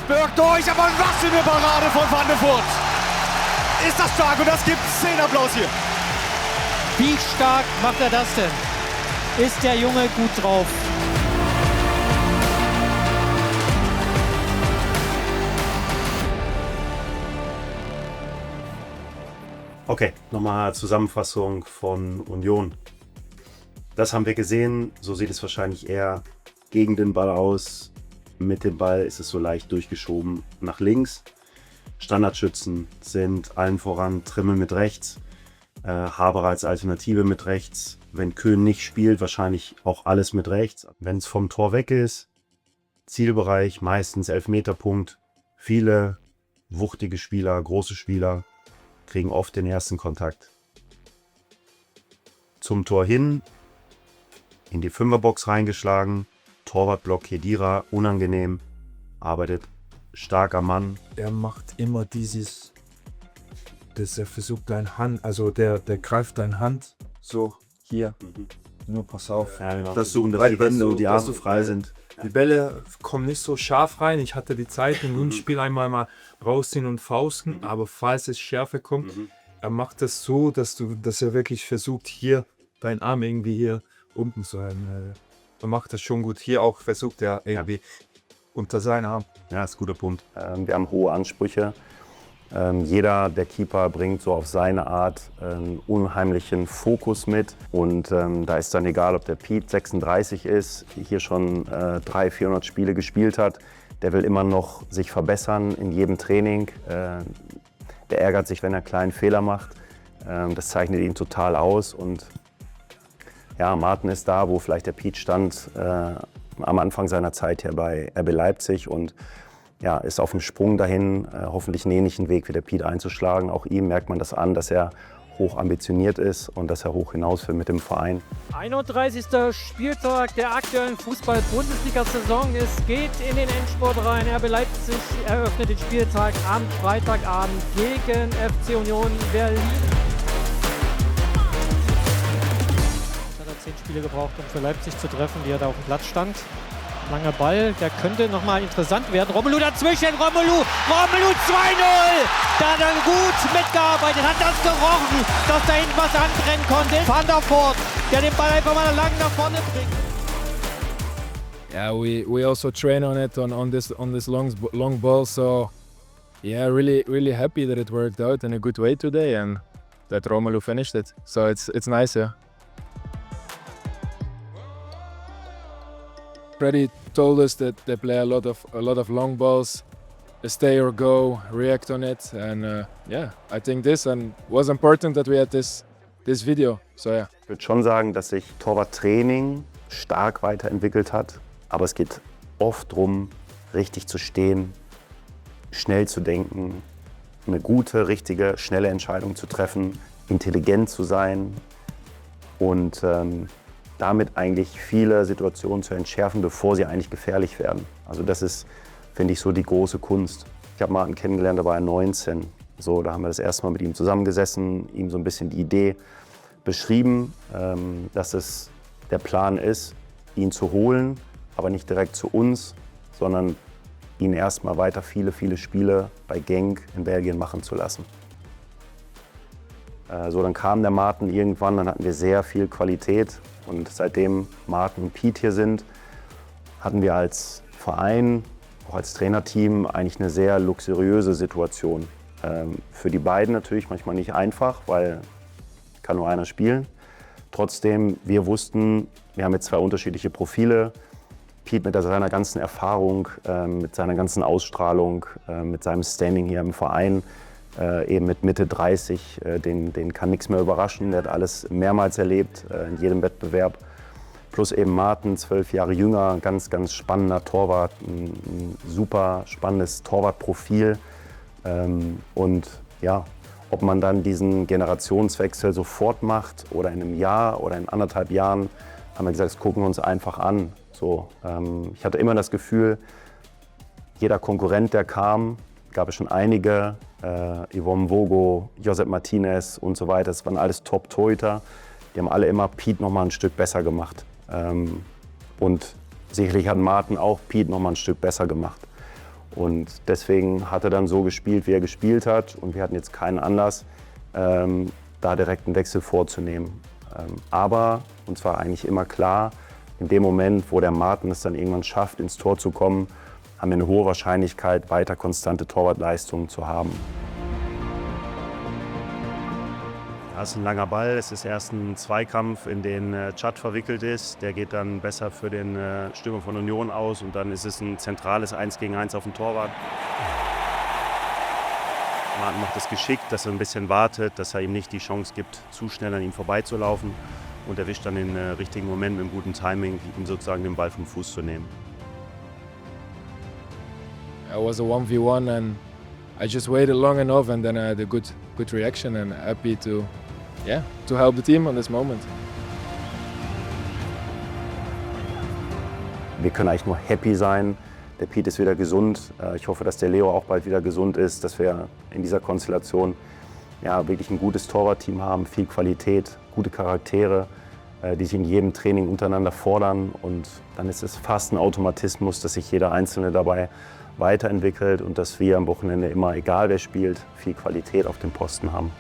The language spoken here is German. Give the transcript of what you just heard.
birgt durch, aber was für eine Parade von Van de Voort. Ist das stark und das gibt 10 Applaus hier. Wie stark macht er das denn? Ist der Junge gut drauf? Okay, nochmal Zusammenfassung von Union. Das haben wir gesehen, so sieht es wahrscheinlich eher gegen den Ball aus. Mit dem Ball ist es so leicht durchgeschoben nach links. Standardschützen sind allen voran Trimmel mit rechts, Haberer als Alternative mit rechts. Wenn Köhn nicht spielt, wahrscheinlich auch alles mit rechts. Wenn es vom Tor weg ist, Zielbereich meistens Elfmeterpunkt. Viele wuchtige Spieler, große Spieler kriegen oft den ersten Kontakt. Zum Tor hin, in die Fünferbox reingeschlagen, Torwartblock Khedira, unangenehm, arbeitet, starker Mann. Er macht immer dieses, dass er versucht deine Hand, also der greift deine Hand so hier, nur pass auf. Ja, genau. Das suchen, dass die Hände und die Arme frei sind. Die Bälle kommen nicht so scharf rein. Ich hatte die Zeit im Spiel einmal mal rausziehen und fausten, aber falls es Schärfe kommt, er macht das so, dass er wirklich versucht, hier deinen Arm irgendwie hier unten zu halten. Er macht das schon gut. Hier auch versucht er irgendwie unter seinen Arm. Ja, ist ein guter Punkt. Wir haben hohe Ansprüche. Jeder der Keeper bringt so auf seine Art einen unheimlichen Fokus mit. Und da ist dann egal, ob der Piet 36 ist, hier schon 300-400 Spiele gespielt hat. Der will immer noch sich verbessern in jedem Training. Der ärgert sich, wenn er einen kleinen Fehler macht. Das zeichnet ihn total aus. Und ja, Martin ist da, wo vielleicht der Piet stand am Anfang seiner Zeit hier bei RB Leipzig. Und ja, ist auf dem Sprung dahin, hoffentlich einen ähnlichen Weg wie der Piet einzuschlagen. Auch ihm merkt man das an, dass er hoch ambitioniert ist und dass er hoch hinaus will mit dem Verein. 31. Spieltag der aktuellen Fußball-Bundesliga-Saison. Es geht in den Endspurt rein. RB Leipzig eröffnet den Spieltag am Freitagabend gegen FC Union Berlin. Jetzt hat er 10 Spiele gebraucht, um für Leipzig zu treffen, wie er da auf dem Platz stand. Langer Ball, der könnte nochmal interessant werden. Romelu dazwischen, Romelu 2-0! Da hat er gut mitgearbeitet, hat das gerochen, dass da hinten was anbrennen konnte. Van der Voort, der den Ball einfach mal lang nach vorne bringt. Yeah, we also train on it on this long ball. So yeah, really happy that it worked out in a good way today and that Romelu finished it. So it's nice, yeah. Freddy told us that they play a lot of long balls, stay or go, react on it, and yeah, I think this and was important that we had this video. So yeah. Ich würde schon sagen, dass sich Torwarttraining stark weiterentwickelt hat, aber es geht oft darum, richtig zu stehen, schnell zu denken, eine gute, richtige, schnelle Entscheidung zu treffen, intelligent zu sein und damit eigentlich viele Situationen zu entschärfen, bevor sie eigentlich gefährlich werden. Also das ist, finde ich, so die große Kunst. Ich habe Martin kennengelernt, da war er 19. So, da haben wir das erste Mal mit ihm zusammengesessen, ihm so ein bisschen die Idee beschrieben, dass es der Plan ist, ihn zu holen, aber nicht direkt zu uns, sondern ihn erstmal weiter viele Spiele bei Genk in Belgien machen zu lassen. So, dann kam der Martin irgendwann, dann hatten wir sehr viel Qualität. Und seitdem Martin und Piet hier sind, hatten wir als Verein, auch als Trainerteam, eigentlich eine sehr luxuriöse Situation. Für die beiden natürlich manchmal nicht einfach, weil kann nur einer spielen. Trotzdem, wir wussten, wir haben jetzt 2 unterschiedliche Profile. Piet mit seiner ganzen Erfahrung, mit seiner ganzen Ausstrahlung, mit seinem Standing hier im Verein, eben mit Mitte 30, den kann nichts mehr überraschen. Der hat alles mehrmals erlebt, in jedem Wettbewerb. Plus eben Martin, 12 Jahre jünger, ganz spannender Torwart, ein super spannendes Torwartprofil. Und ja, ob man dann diesen Generationswechsel sofort macht oder in einem Jahr oder in 1,5 Jahren, haben wir gesagt, das gucken wir uns einfach an. So, ich hatte immer das Gefühl, jeder Konkurrent, der kam, gab es schon einige, Yvonne Vogo, Josep Martinez und so weiter, das waren alles Top-Torhüter. Die haben alle immer Piet noch mal ein Stück besser gemacht. Und sicherlich hat Martin auch Piet noch mal ein Stück besser gemacht. Und deswegen hat er dann so gespielt, wie er gespielt hat. Und wir hatten jetzt keinen Anlass, da direkt einen Wechsel vorzunehmen. Aber uns war eigentlich immer klar, in dem Moment, wo der Martin es dann irgendwann schafft, ins Tor zu kommen, haben wir eine hohe Wahrscheinlichkeit, weiter konstante Torwartleistungen zu haben. Das ist ein langer Ball, es ist erst ein Zweikampf, in den Chad verwickelt ist. Der geht dann besser für den Stürmer von Union aus und dann ist es ein zentrales 1 gegen 1 auf dem Torwart. Martin macht es geschickt, dass er ein bisschen wartet, dass er ihm nicht die Chance gibt, zu schnell an ihm vorbeizulaufen und erwischt dann den richtigen Moment mit einem guten Timing, ihm sozusagen den Ball vom Fuß zu nehmen. It was a 1v1 and I just waited long enough and then I had a good reaction and happy to help the team on this moment. Wir können eigentlich nur happy sein. Der Piet ist wieder gesund. Ich hoffe, dass der Leo auch bald wieder gesund ist, dass wir in dieser Konstellation wirklich ein gutes Torwartteam haben, viel Qualität, gute Charaktere, die sich in jedem Training untereinander fordern. Und dann ist es fast ein Automatismus, dass sich jeder Einzelne dabei weiterentwickelt und dass wir am Wochenende immer, egal wer spielt, viel Qualität auf dem Posten haben.